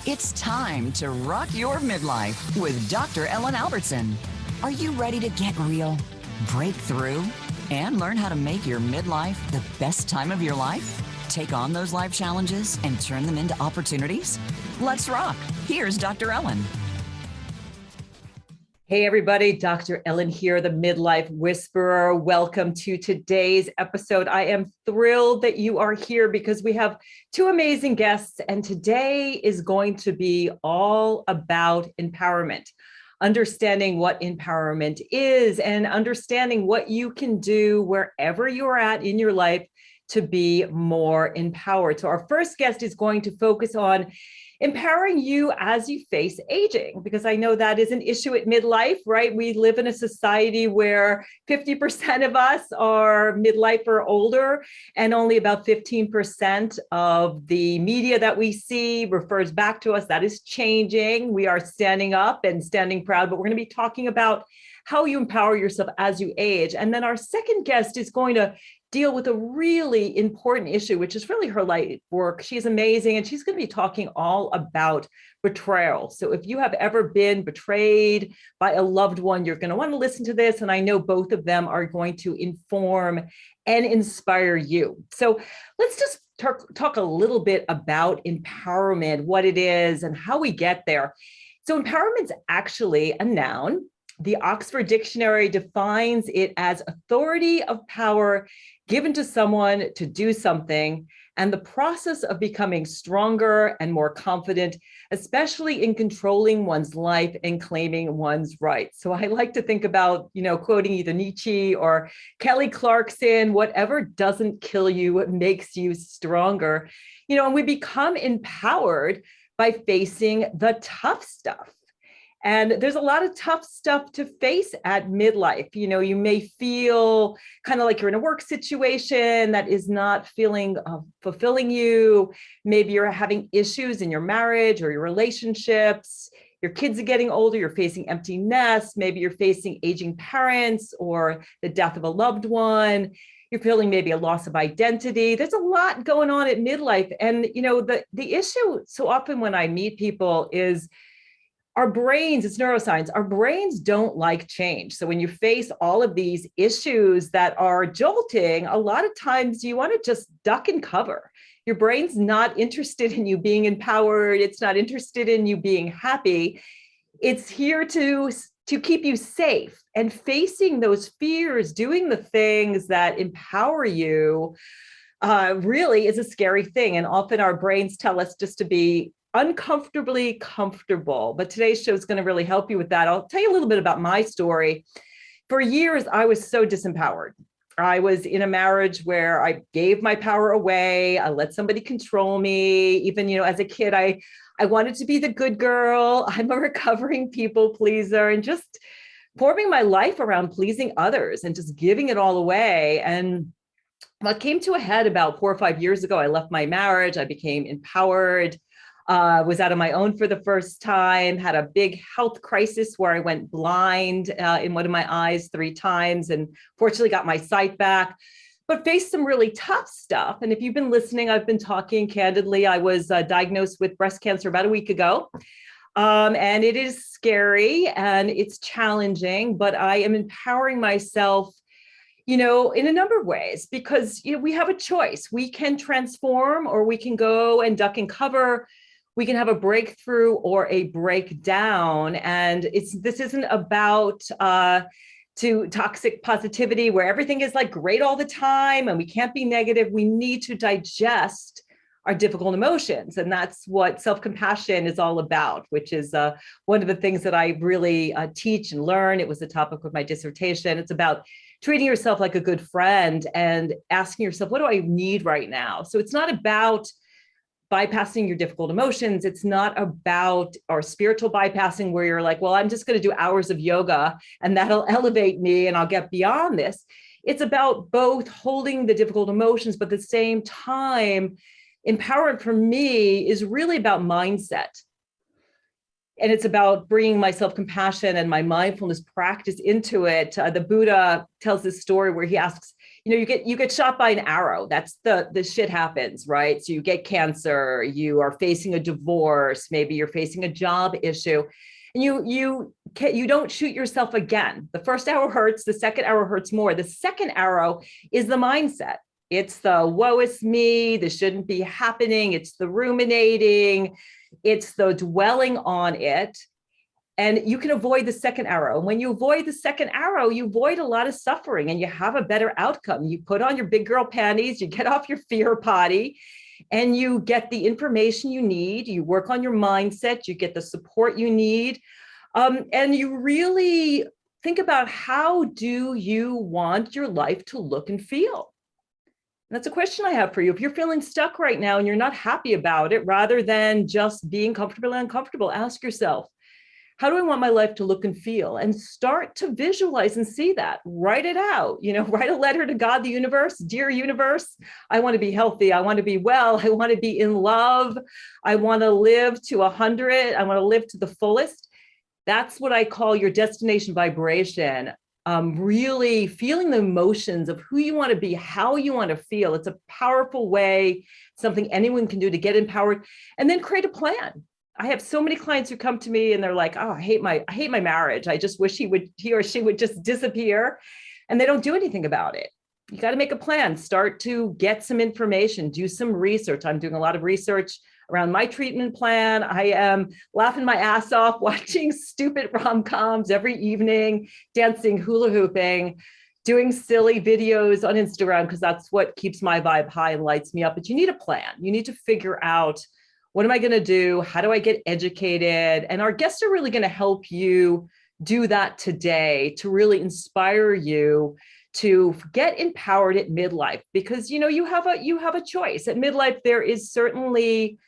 It's time to rock your midlife with Dr. Ellen Albertson. Are you ready to get real, break through, and learn how to make your midlife the best time of your life? Take on those life challenges and turn them into opportunities? Let's rock. Here's Dr. Ellen. Hey, everybody. Dr. Ellen here, the Midlife Whisperer. Welcome to today's episode. I am thrilled that you are here because we have two amazing guests, and today is going to be all about empowerment, understanding what empowerment is and understanding what you can do wherever you're at in your life to be more empowered. So our first guest is going to focus on empowering you as you face aging, because I know that is an issue at midlife, right? We live in a society where 50% of us are midlife or older, and only about 15% of the media that we see refers back to us. That is changing. We are standing up and standing proud, but we're going to be talking about how you empower yourself as you age. And then our second guest is going to deal with a really important issue, which is really her life work. She's amazing, and she's going to be talking all about betrayal. So if you have ever been betrayed by a loved one, you're going to want to listen to this. And I know both of them are going to inform and inspire you. So let's just talk a little bit about empowerment, what it is and how we get there. So empowerment's actually a noun. The Oxford Dictionary defines it as authority of power given to someone to do something, and the process of becoming stronger and more confident, especially in controlling one's life and claiming one's rights. So I like to think about, quoting either Nietzsche or Kelly Clarkson, whatever doesn't kill you makes you stronger. And we become empowered by facing the tough stuff. And there's a lot of tough stuff to face at midlife. You may feel kind of like you're in a work situation that is not feeling fulfilling you. Maybe you're having issues in your marriage or your relationships. Your kids are getting older. You're facing empty nests. Maybe you're facing aging parents or the death of a loved one. You're feeling maybe a loss of identity. There's a lot going on at midlife. And, the issue so often when I meet people is our brains, it's neuroscience, our brains don't like change. So when you face all of these issues that are jolting, a lot of times you want to just duck and cover. Your brain's not interested in you being empowered. It's not interested in you being happy. It's here to keep you safe. And facing those fears, doing the things that empower you, really is a scary thing. And often our brains tell us just to be uncomfortably comfortable. But today's show is going to really help you with that. I'll tell you a little bit about my story. For years, I was so disempowered. I was in a marriage where I gave my power away. I let somebody control me. Even, as a kid, I wanted to be the good girl. I'm a recovering people pleaser, and just forming my life around pleasing others and just giving it all away. And what came to a head about 4 or 5 years ago, I left my marriage. I became empowered. Was out on my own for the first time, had a big health crisis where I went blind in one of my eyes 3 times, and fortunately got my sight back, but faced some really tough stuff. And if you've been listening, I've been talking candidly. I was diagnosed with breast cancer about a week ago. And it is scary and it's challenging, but I am empowering myself in a number of ways, because, we have a choice. We can transform, or we can go and duck and cover. We can have a breakthrough or a breakdown. And this isn't about to toxic positivity where everything is like great all the time and we can't be negative. We need to digest our difficult emotions. And that's what self-compassion is all about, which is one of the things that I really teach and learn. It was the topic of my dissertation. It's about treating yourself like a good friend and asking yourself, what do I need right now? So it's not about bypassing your difficult emotions. It's not about our spiritual bypassing where you're like, well, I'm just going to do hours of yoga and that'll elevate me and I'll get beyond this. It's about both holding the difficult emotions, but at the same time, empowerment for me is really about mindset. And it's about bringing my self-compassion and my mindfulness practice into it. The Buddha tells this story where he asks, you get shot by an arrow. That's the shit happens, right? So you get cancer, you are facing a divorce, maybe you're facing a job issue, and you don't shoot yourself again. The first arrow hurts, the second arrow hurts more. The second arrow is the mindset. It's the woe is me, this shouldn't be happening. It's the ruminating, it's the dwelling on it. And you can avoid the second arrow. And when you avoid the second arrow, you avoid a lot of suffering and you have a better outcome. You put on your big girl panties, you get off your fear potty, and you get the information you need. You work on your mindset, you get the support you need. And you really think about, how do you want your life to look and feel? And that's a question I have for you. If you're feeling stuck right now and you're not happy about it, rather than just being comfortable and uncomfortable, ask yourself, how do I want my life to look and feel? And start to visualize and see that. Write it out. Write a letter to God, the universe. Dear universe, I want to be healthy. I want to be well. I want to be in love. I want to live to 100. I want to live to the fullest. That's what I call your destination vibration. Really feeling the emotions of who you want to be, how you want to feel. It's a powerful way, something anyone can do to get empowered, and then create a plan. I have so many clients who come to me and they're like, oh, I hate my marriage. I just wish he or she would just disappear. And they don't do anything about it. You got to make a plan, start to get some information, do some research. I'm doing a lot of research around my treatment plan. I am laughing my ass off, watching stupid rom-coms every evening, dancing, hula hooping, doing silly videos on Instagram, because that's what keeps my vibe high and lights me up. But you need a plan. You need to figure out, what am I going to do? How do I get educated? And our guests are really going to help you do that today, to really inspire you to get empowered at midlife, because you have a choice. At midlife, there is certainly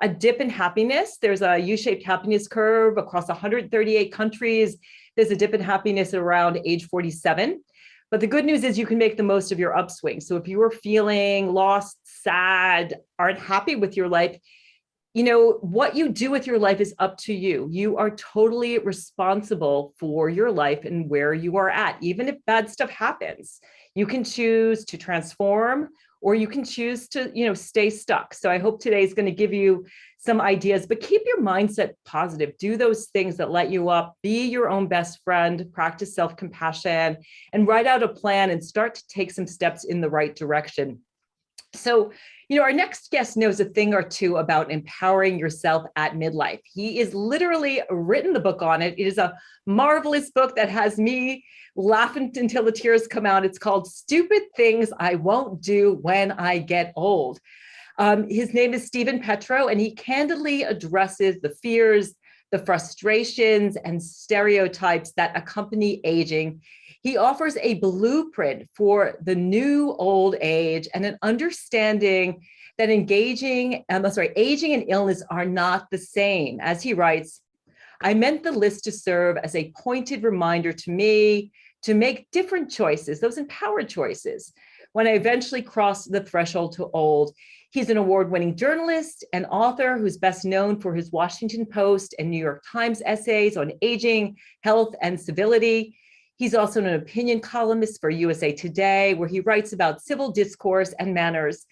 a dip in happiness. There's a U-shaped happiness curve across 138 countries. There's a dip in happiness around age 47. But the good news is you can make the most of your upswing. So if you are feeling lost, sad, aren't happy with your life, what you do with your life is up to you. You are totally responsible for your life and where you are at. Even if bad stuff happens, you can choose to transform, or you can choose to, stay stuck. So I hope today is going to give you some ideas, but keep your mindset positive. Do those things that light you up. Be your own best friend, practice self-compassion, and write out a plan and start to take some steps in the right direction. So, our next guest knows a thing or two about empowering yourself at midlife. He is literally written the book on it. It is a marvelous book that has me laughing until the tears come out. It's called Stupid Things I Won't Do When I Get Old. His name is Stephen Petro, and he candidly addresses the fears, the frustrations, and stereotypes that accompany aging. He offers a blueprint for the new old age and an understanding that aging and illness are not the same. As he writes, I meant the list to serve as a pointed reminder to me to make different choices, those empowered choices, when I eventually cross the threshold to old. He's an award-winning journalist and author who's best known for his Washington Post and New York Times essays on aging, health, and civility. He's also an opinion columnist for USA Today, where he writes about civil discourse and manners.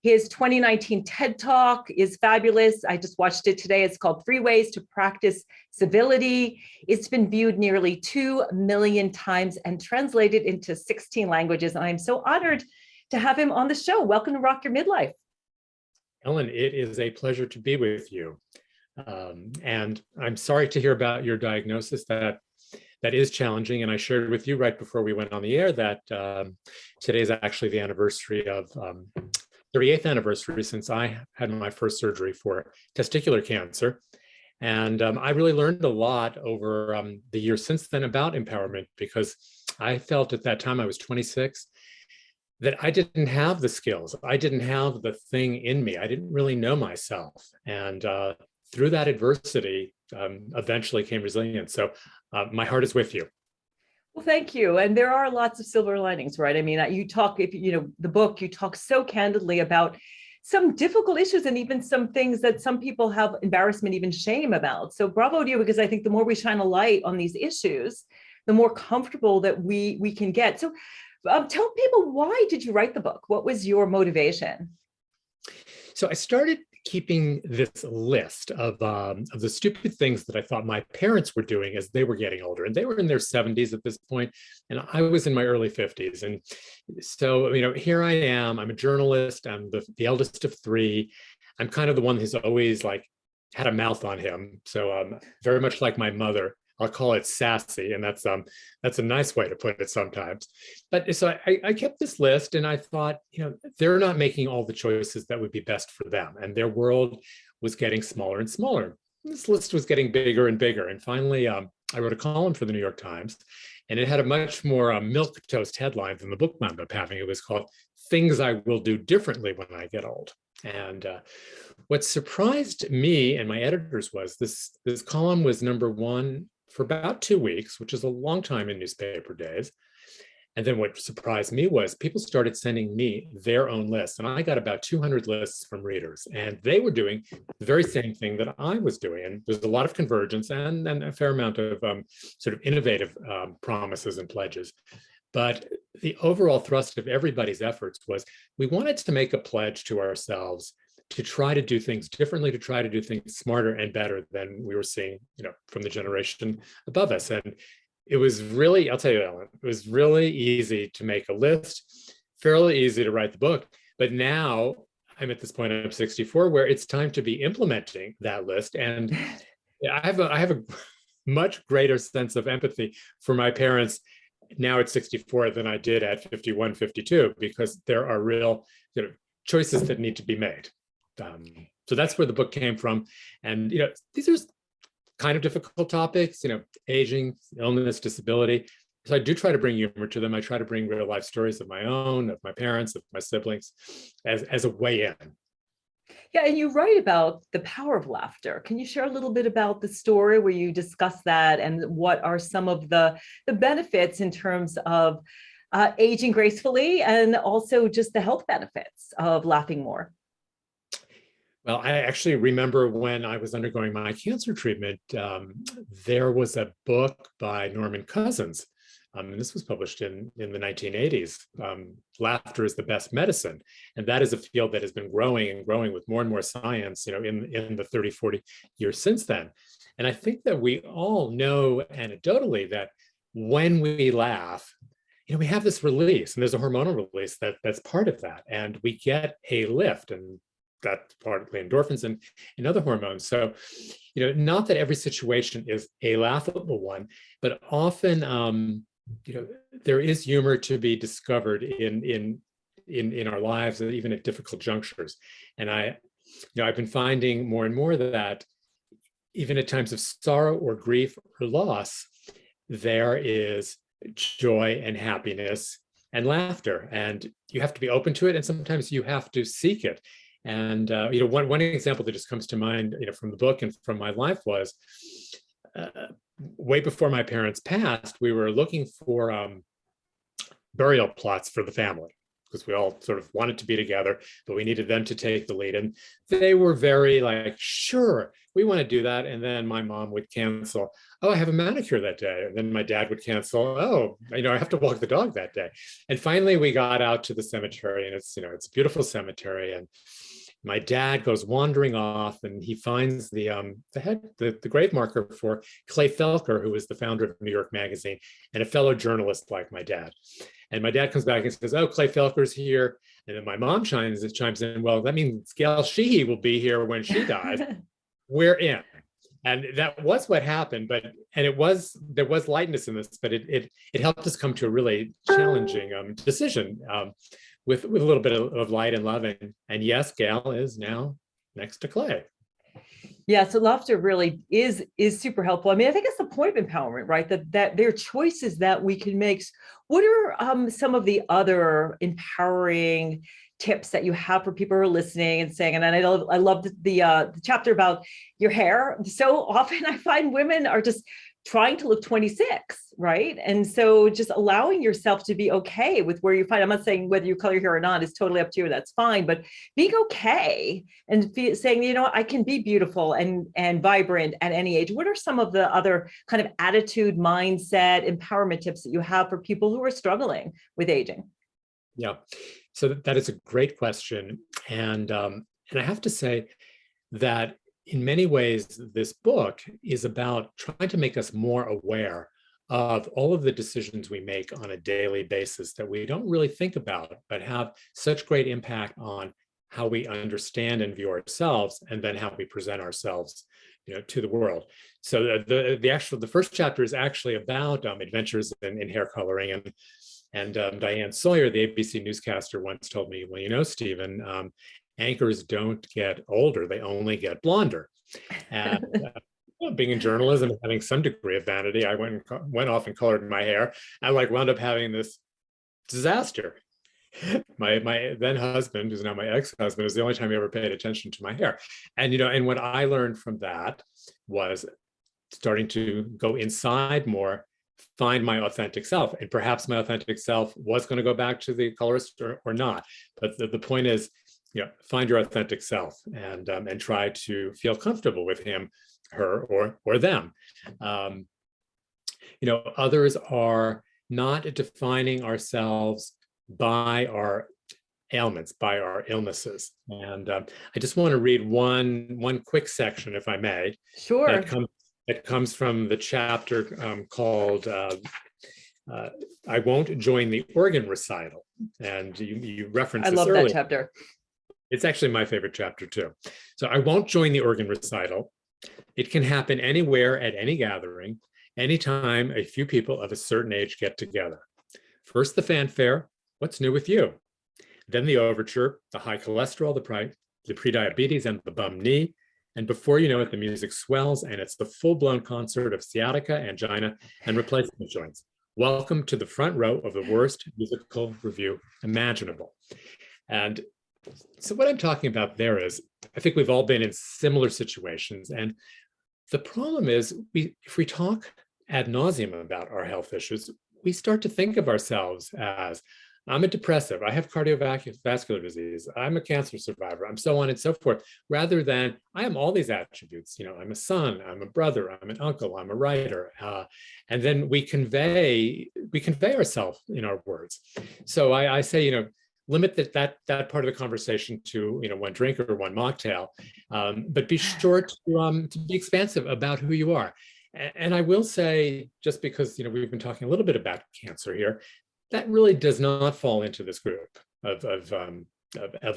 His 2019 TED Talk is fabulous. I just watched it today. It's called 3 Ways to Practice Civility. It's been viewed nearly 2 million times and translated into 16 languages. And I'm so honored to have him on the show. Welcome to Rock Your Midlife. Ellen, it is a pleasure to be with you. And I'm sorry to hear about your diagnosis. That is challenging. And I shared with you right before we went on the air that today is actually the anniversary of 38th anniversary since I had my first surgery for testicular cancer. And I really learned a lot over the years since then about empowerment, because I felt at that time, I was 26, that I didn't have the skills. I didn't have the thing in me. I didn't really know myself. And through that adversity, eventually came resilience. So my heart is with you. Well, thank you. And there are lots of silver linings, right? I mean, you talk, the book, you talk so candidly about some difficult issues and even some things that some people have embarrassment, even shame about. So bravo to you, because I think the more we shine a light on these issues, the more comfortable that we can get. So Tell people, why did you write the book? What was your motivation? So I started keeping this list of the stupid things that I thought my parents were doing as they were getting older, and they were in their 70s at this point, and I was in my early 50s. And so, here I am. I'm a journalist. I'm the eldest of three. I'm kind of the one who's always like had a mouth on him. So very much like my mother. I'll call it sassy, and that's a nice way to put it sometimes. But so I kept this list, and I thought, they're not making all the choices that would be best for them, and their world was getting smaller and smaller. This list was getting bigger and bigger, and finally, I wrote a column for the New York Times, and it had a much more milquetoast headline than the book wound up having. It was called "Things I Will Do Differently When I Get Old." And what surprised me and my editors was this column was number one for about 2 weeks, which is a long time in newspaper days. And then what surprised me was people started sending me their own lists. And I got about 200 lists from readers. And they were doing the very same thing that I was doing. And there's a lot of convergence and a fair amount of sort of innovative promises and pledges. But the overall thrust of everybody's efforts was we wanted to make a pledge to ourselves to try to do things differently, to try to do things smarter and better than we were seeing, from the generation above us. And it was really, I'll tell you, Ellen, it was really easy to make a list, fairly easy to write the book. But now I'm at this point, I'm 64, where it's time to be implementing that list. And I have a much greater sense of empathy for my parents now at 64 than I did at 51, 52, because there are real choices that need to be made. So that's where the book came from. And, these are kind of difficult topics, aging, illness, disability. So I do try to bring humor to them. I try to bring real life stories of my own, of my parents, of my siblings as a way in. Yeah, and you write about the power of laughter. Can you share a little bit about the story where you discuss that, and what are some of the benefits in terms of aging gracefully, and also just the health benefits of laughing more? Well, I actually remember when I was undergoing my cancer treatment, there was a book by Norman Cousins, and this was published in the 1980s, Laughter is the Best Medicine. And that is a field that has been growing and growing with more and more science, in the 30, 40 years since then. And I think that we all know anecdotally that when we laugh, we have this release, and there's a hormonal release that's part of that. And we get a lift, and that's partly endorphins and other hormones. So, not that every situation is a laughable one, but often, there is humor to be discovered in our lives, even at difficult junctures. And I've been finding more and more that even at times of sorrow or grief or loss, there is joy and happiness and laughter, and you have to be open to it, and sometimes you have to seek it. And one example that just comes to mind, from the book and from my life was way before my parents passed, we were looking for burial plots for the family, because we all sort of wanted to be together, but we needed them to take the lead. And they were very like, sure, we want to do that. And then my mom would cancel, oh, I have a manicure that day. And then my dad would cancel, oh, I have to walk the dog that day. And finally we got out to the cemetery, and it's a beautiful cemetery. And my dad goes wandering off, and he finds the grave marker for Clay Felker, who was the founder of New York Magazine and a fellow journalist like my dad. And my dad comes back and says, oh, Clay Felker's here. And then my mom chimes in, well, that means Gail Sheehy will be here when she dies. We're in. And that was what happened. There was lightness in this, but it helped us come to a really challenging decision with a little bit of light and love. And yes, Gail is now next to Clay. Yeah, so laughter really is super helpful. I mean, I think it's the point of empowerment, right? That there are choices that we can make. What are some of the other empowering tips that you have for people who are listening and saying? And I love the chapter about your hair. So often I find women are just trying to look 26, right? And so just allowing yourself to be okay with where you find, I'm not saying whether you color your hair or not is totally up to you, that's fine, but being okay and saying, you know what, I can be beautiful and vibrant at any age. What are some of the other kind of attitude, mindset, empowerment tips that you have for people who are struggling with aging? Yeah, so that is a great question. And I have to say that in many ways, this book is about trying to make us more aware of all of the decisions we make on a daily basis that we don't really think about, but have such great impact on how we understand and view ourselves, and then how we present ourselves, to the world. So the first chapter is actually about adventures in hair coloring, and Diane Sawyer, the ABC newscaster, once told me, well, Stephen, anchors don't get older, they only get blonder. And being in journalism, having some degree of vanity, I went off and colored my hair. I wound up having this disaster. My then husband, who's now my ex-husband, is the only time he ever paid attention to my hair. And and what I learned from that was starting to go inside more, find my authentic self. And perhaps my authentic self was going to go back to the colorist or not. But the point is, find your authentic self and try to feel comfortable with him, her, or them. Others are not defining ourselves by our ailments, by our illnesses. And I just want to read one quick section, if I may. Sure. That comes from the chapter called I Won't Join the Organ Recital. And you referenced this earlier. I love that chapter. It's actually my favorite chapter too. So I won't join the organ recital. It can happen anywhere at any gathering, anytime a few people of a certain age get together. First, the fanfare, what's new with you? Then the overture, the high cholesterol, the prediabetes, and the bum knee. And before you know it, the music swells and it's the full-blown concert of sciatica, angina, and replacement joints. Welcome to the front row of the worst musical review imaginable. And so what I'm talking about there is, I think we've all been in similar situations. And the problem is, if we talk ad nauseum about our health issues, we start to think of ourselves as, I'm a depressive, I have cardiovascular disease, I'm a cancer survivor, I'm so on and so forth, rather than I am all these attributes. I'm a son, I'm a brother, I'm an uncle, I'm a writer. And then we convey ourselves in our words. So I say, limit that part of the conversation to one drink or one mocktail, but be sure to be expansive about who you are. And I will say, just because we've been talking a little bit about cancer here, that really does not fall into this group of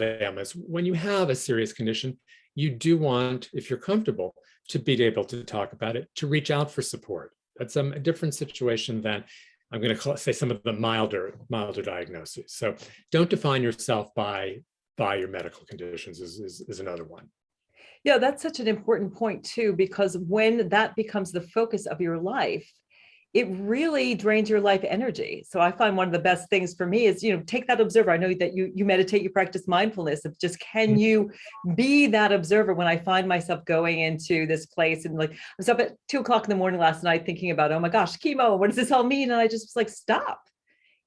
ailments. When you have a serious condition, you do want, if you're comfortable, to be able to talk about it, to reach out for support. That's a different situation than, I'm going to say, some of the milder diagnoses. So don't define yourself by your medical conditions is another one. Yeah, that's such an important point too, because when that becomes the focus of your life, it really drains your life energy. So I find one of the best things for me is, take that observer. I know that you meditate, you practice mindfulness of just, can you be that observer when I find myself going into this place and I was up at 2:00 in the morning last night thinking about, oh my gosh, chemo, what does this all mean? And I just was like, stop.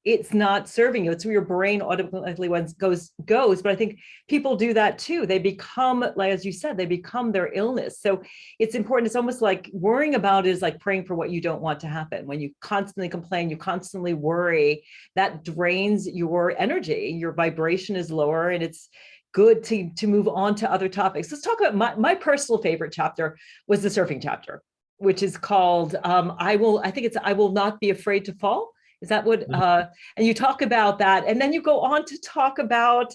It's not serving you. It's where your brain automatically goes. But I think people do that too. They become, like, as you said, they become their illness. So it's important. It's almost like worrying about it is like praying for what you don't want to happen. When you constantly complain, you constantly worry, that drains your energy. Your vibration is lower, and it's good to move on to other topics. Let's talk about my personal favorite chapter was the surfing chapter, which is called I Will Not Be Afraid to Fall. Is that what, and you talk about that, and then you go on to talk about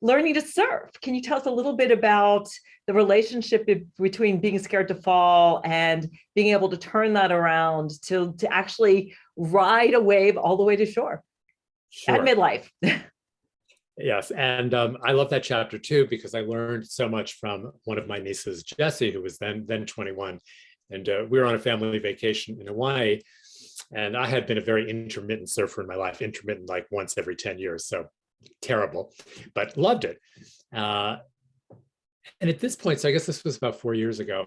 learning to surf. Can you tell us a little bit about the relationship between being scared to fall and being able to turn that around to actually ride a wave all the way to shore? Sure. At midlife? Yes, and I love that chapter too, because I learned so much from one of my nieces, Jessie, who was then 21, and we were on a family vacation in Hawaii. And I had been a very intermittent surfer in my life, intermittent like once every 10 years. So terrible, but loved it. And at this point, so I guess this was about 4 years ago,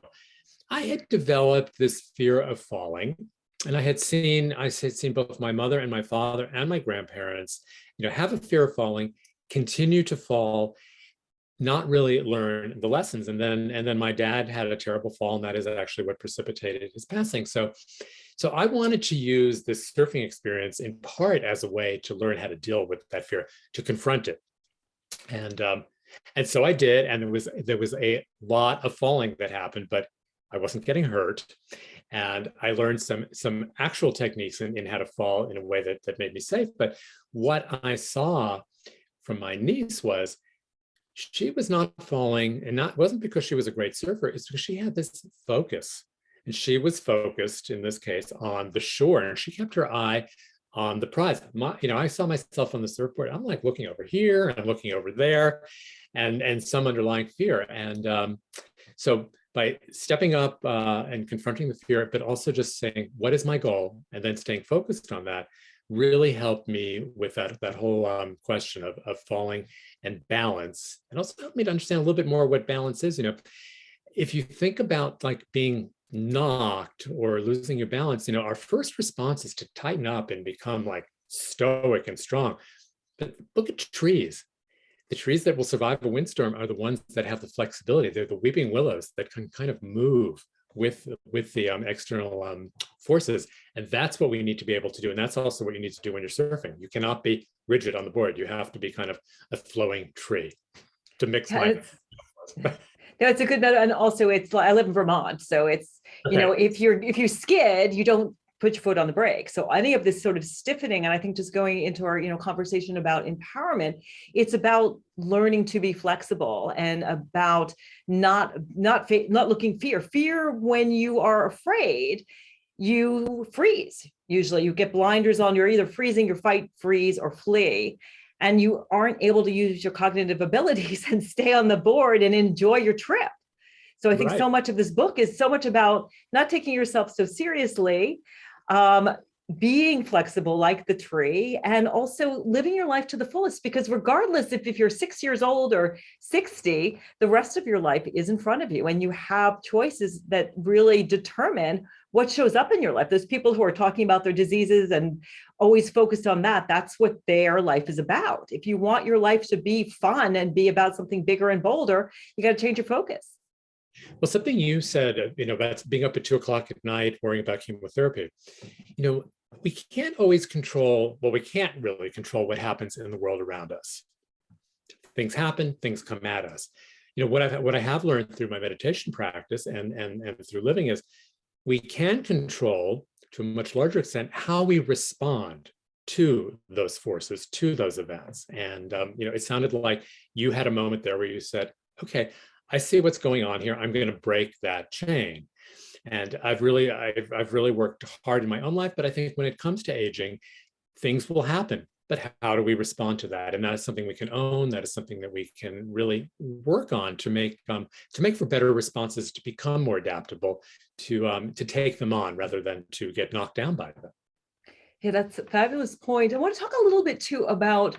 I had developed this fear of falling, and I had seen both my mother and my father and my grandparents, have a fear of falling, continue to fall, not really learn the lessons. And then my dad had a terrible fall, and that is actually what precipitated his passing. So I wanted to use this surfing experience in part as a way to learn how to deal with that fear, to confront it. And so I did, and there was a lot of falling that happened, but I wasn't getting hurt. And I learned some actual techniques in how to fall in a way that made me safe. But what I saw from my niece was she was not falling, and wasn't because she was a great surfer, it's because she had this focus. And she was focused, in this case, on the shore, and she kept her eye on the prize. I saw myself on the surfboard. I'm like looking over here, and I'm looking over there, and some underlying fear. And so by stepping up and confronting the fear, but also just saying, what is my goal? And then staying focused on that really helped me with that whole question of falling and balance, and also helped me to understand a little bit more what balance is. If you think about like being knocked or losing your balance, our first response is to tighten up and become like stoic and strong. But look at trees. The trees that will survive a windstorm are the ones that have the flexibility. They're the weeping willows that can kind of move with the external forces. And that's what we need to be able to do. And that's also what you need to do when you're surfing. You cannot be rigid on the board. You have to be kind of a flowing tree, to mix my... No, it's a good note. And also I live in Vermont. So it's, if you skid, you don't put your foot on the brake. So any of this sort of stiffening, and I think just going into our, conversation about empowerment, it's about learning to be flexible and about not looking fear. When you are afraid, you freeze. Usually you get blinders on, you're either freezing, you fight, freeze, or flee. And you aren't able to use your cognitive abilities and stay on the board and enjoy your trip. So I think so much of this book is so much about not taking yourself so seriously, being flexible like the tree, and also living your life to the fullest, because regardless if you're 6 years old or 60, the rest of your life is in front of you, and you have choices that really determine what shows up in your life. Those people who are talking about their diseases and always focused on that's what their life is about. If you want your life to be fun and be about something bigger and bolder, you got to change your focus. Well, something you said, about being up at 2:00 at night, worrying about chemotherapy, we can't always control, we can't really control what happens in the world around us. Things happen, things come at us. What I have learned through my meditation practice and through living is we can control, to a much larger extent, how we respond to those forces, to those events. And, it sounded like you had a moment there where you said, okay, I see what's going on here. I'm going to break that chain. And I've really worked hard in my own life, but I think when it comes to aging, things will happen. But how do we respond to that? And that is something we can own. That is something that we can really work on to make for better responses, to become more adaptable, to take them on rather than to get knocked down by them. Yeah, that's a fabulous point. I want to talk a little bit too about,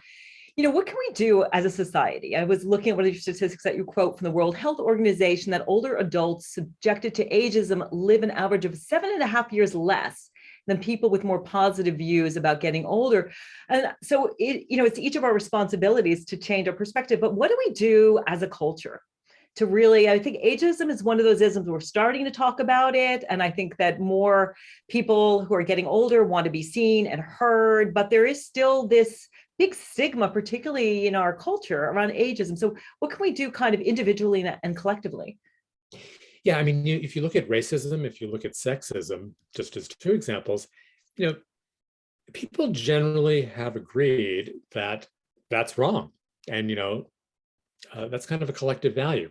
what can we do as a society? I was looking at one of your statistics that you quote from the World Health Organization, that older adults subjected to ageism live an average of 7.5 years less than people with more positive views about getting older. And so it's each of our responsibilities to change our perspective. But what do we do as a culture to really, I think ageism is one of those isms. We're starting to talk about it. And I think that more people who are getting older want to be seen and heard, but there is still this big stigma, particularly in our culture, around ageism. So what can we do kind of individually and collectively? Yeah, I mean, if you look at racism, if you look at sexism, just as two examples, people generally have agreed that that's wrong. And, that's kind of a collective value.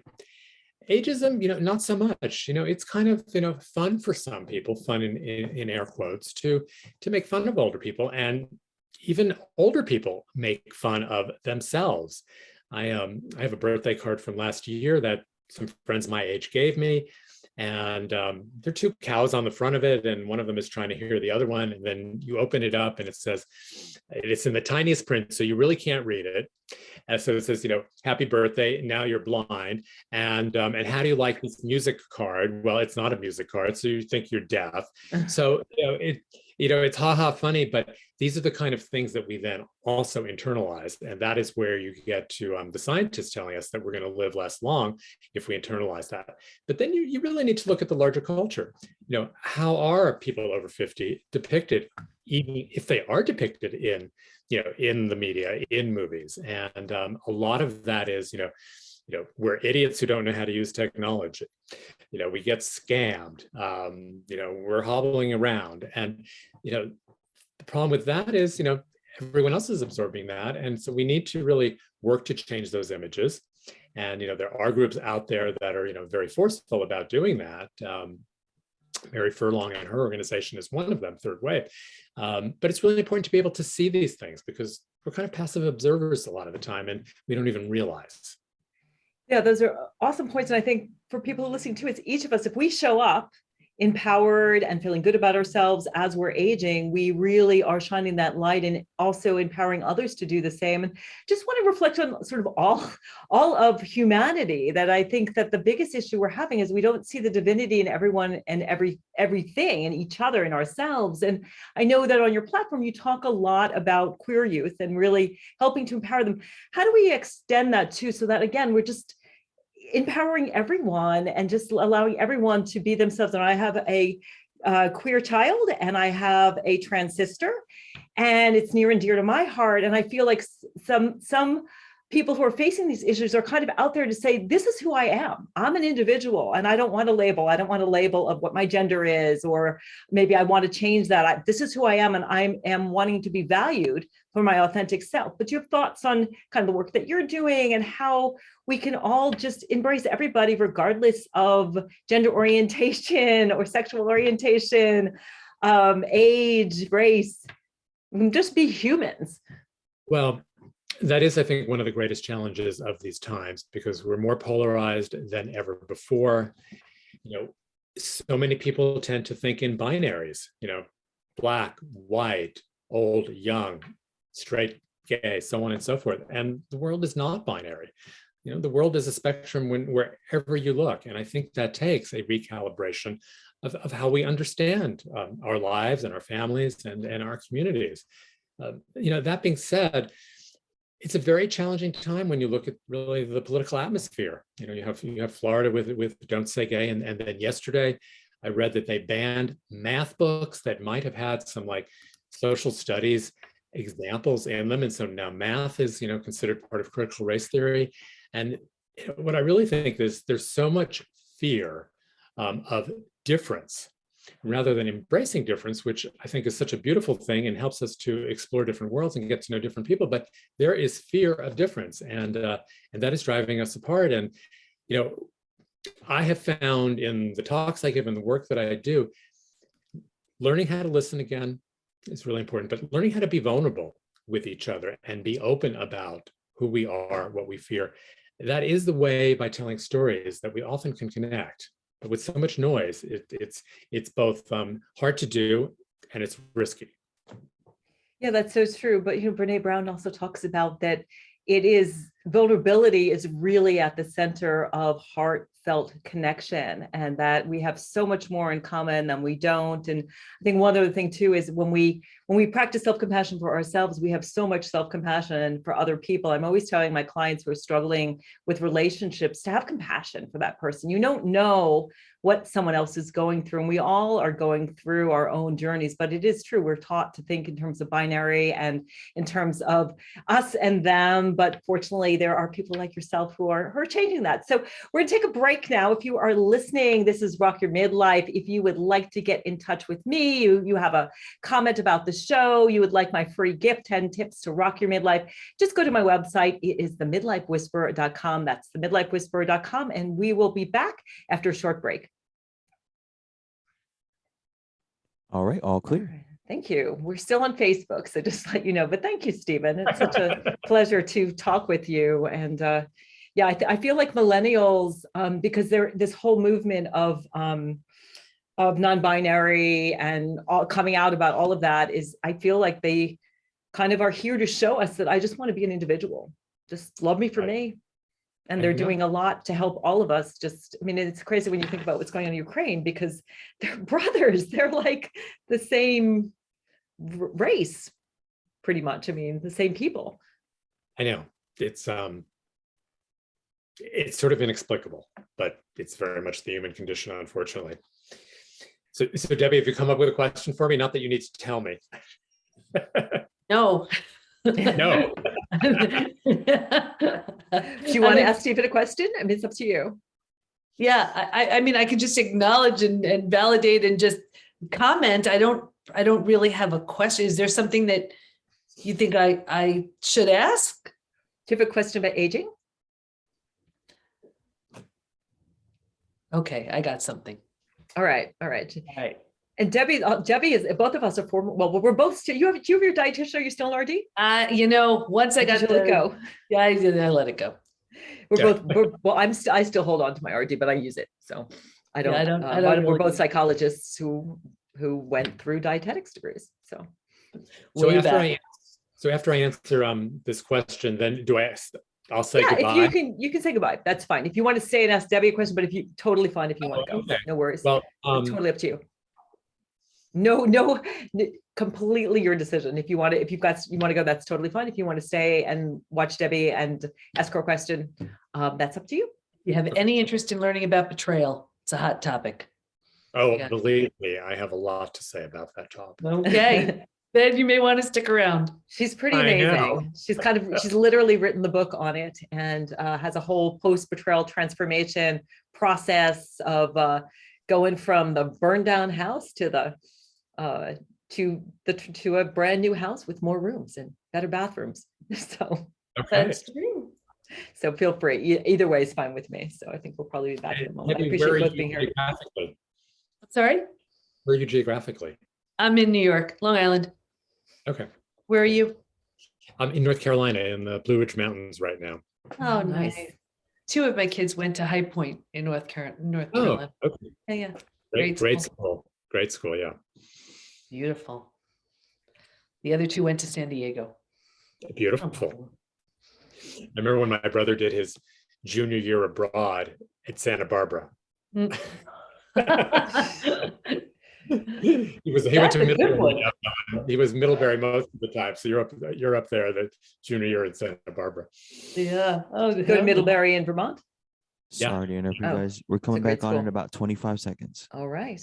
Ageism, not so much. It's kind of, fun for some people, fun in air quotes, to make fun of older people. And even older people make fun of themselves. I have a birthday card from last year that some friends my age gave me. And there are two cows on the front of it, and one of them is trying to hear the other one. And then you open it up, and it says, it's in the tiniest print, so you really can't read it. And so it says, happy birthday, now you're blind. And how do you like this music card? Well, it's not a music card, so you think you're deaf. So, it's ha funny, but these are the kind of things that we then also internalize. And that is where you get to the scientists telling us that we're going to live less long if we internalize that. But then you really need to look at the larger culture. How are people over 50 depicted, even if they are depicted in the media, in movies? And a lot of that is, we're idiots who don't know how to use technology. We get scammed. We're hobbling around. And, the problem with that is, everyone else is absorbing that. And so we need to really work to change those images. And, there are groups out there that are, very forceful about doing that. Mary Furlong and her organization is one of them, Third Wave. But it's really important to be able to see these things because we're kind of passive observers a lot of the time and we don't even realize. Yeah, those are awesome points. And I think for people who are listening to it, each of us, if we show up empowered and feeling good about ourselves as we're aging, we really are shining that light and also empowering others to do the same. And just want to reflect on sort of all of humanity, that I think that the biggest issue we're having is we don't see the divinity in everyone and everything and each other and ourselves. And I know that on your platform, you talk a lot about queer youth and really helping to empower them. How do we extend that too, so that again, we're just empowering everyone and just allowing everyone to be themselves? And I have a queer child and I have a trans sister, and it's near and dear to my heart. And I feel like some people who are facing these issues are kind of out there to say, this is who I am. I'm an individual and I don't want a label. I don't want a label of what my gender is, or maybe I want to change that. This is who I am, and I am wanting to be valued for my authentic self. But you have thoughts on kind of the work that you're doing and how we can all just embrace everybody regardless of gender orientation or sexual orientation, age, race, just be humans. Well, that is, I think, one of the greatest challenges of these times, because we're more polarized than ever before. So many people tend to think in binaries, black, white, old, young, straight, gay, so on and so forth. And the world is not binary. The world is a spectrum wherever you look. And I think that takes a recalibration of how we understand our lives and our families and our communities. That being said, it's a very challenging time when you look at really the political atmosphere. You have Florida with Don't Say Gay, and then yesterday I read that they banned math books that might have had some like social studies examples in them, and so now math is considered part of critical race theory. And what I really think is there's so much fear of difference, rather than embracing difference, which I think is such a beautiful thing and helps us to explore different worlds and get to know different people. But there is fear of difference, and that is driving us apart. And I have found in the talks I give and the work that I do, learning how to listen again is really important, but learning how to be vulnerable with each other and be open about who we are, what we fear. That is the way, by telling stories, that we often can connect. But with so much noise, it's both hard to do and it's risky. Yeah, that's so true. But Brene Brown also talks about that vulnerability is really at the center of heartfelt connection, and that we have so much more in common than we don't. And I think one other thing too is when we practice self-compassion for ourselves, we have so much self-compassion for other people. I'm always telling my clients who are struggling with relationships to have compassion for that person. You don't know what someone else is going through, and we all are going through our own journeys, but it is true, we're taught to think in terms of binary and in terms of us and them. But fortunately, there are people like yourself who are changing that. So we're gonna take a break now. If you are listening, this is Rock Your Midlife. If you would like to get in touch with me, you have a comment about the show, you would like my free gift, 10 tips to rock your midlife, just go to my website. It is themidlifewhisperer.com. That's themidlifewhisperer.com. And we will be back after a short break. All right, all clear. Thank you. We're still on Facebook, so just let you know. But thank you, Stephen. It's such a pleasure to talk with you. And Yeah, I feel like millennials, because they're this whole movement of non-binary and all coming out about all of that is, I feel like they kind of are here to show us that I just want to be an individual. Just love me for me. And they're doing a lot to help all of us. Just, I mean, it's crazy when you think about what's going on in Ukraine, because they're brothers. They're like the same race, pretty much. I mean, the same people. I know. It's sort of inexplicable, but it's very much the human condition, unfortunately. So Debbie, have you come up with a question for me? Not that you need to tell me. No. No. Do you want to ask Stephen a question? I mean, it's up to you. Yeah, I mean, I could just acknowledge and validate and just comment. I don't really have a question. Is there something that you think I should ask? Do you have a question about aging? Okay, I got something. All right. All right. And Debbie is, both of us are former, well, we're both still, do you have your dietitian? Are you still an RD? Once I got to let go. Yeah, I did. I let it go. I still hold on to my RD, but I use it. So I don't, we're both psychologists who went through dietetics degrees. So after I answer this question, then I'll say goodbye. If you can say goodbye. That's fine. If you want to stay and ask Debbie a question, but if you totally fine if you want to go. Okay. No worries. Well, totally up to you. No, completely your decision. If you want to go, that's totally fine. If you want to stay and watch Debbie and ask her a question, that's up to you. You have any interest in learning about betrayal? It's a hot topic. Oh, believe me, I have a lot to say about that topic. Okay. Then you may want to stick around. She's pretty amazing. She's literally written the book on it, and has a whole post-betrayal transformation process of going from the burned down house to a brand new house with more rooms and better bathrooms. So That's true. So feel free. Either way is fine with me. So I think we'll probably be back in a moment. I appreciate both being here. Sorry? Where are you geographically? I'm in New York, Long Island. Okay. Where are you? I'm in North Carolina in the Blue Ridge Mountains right now. Oh, nice. Two of my kids went to High Point in North Carolina. Oh, okay. Yeah. Great school. Great school, yeah. Beautiful. The other two went to San Diego. Beautiful. I remember when my brother did his junior year abroad at Santa Barbara. He went to Middlebury. He was Middlebury most of the time. So you're up there the junior year in Santa Barbara. Yeah. Oh, good. Middlebury in Vermont. Sorry to interrupt you guys. We're coming back on in about 25 seconds. All right.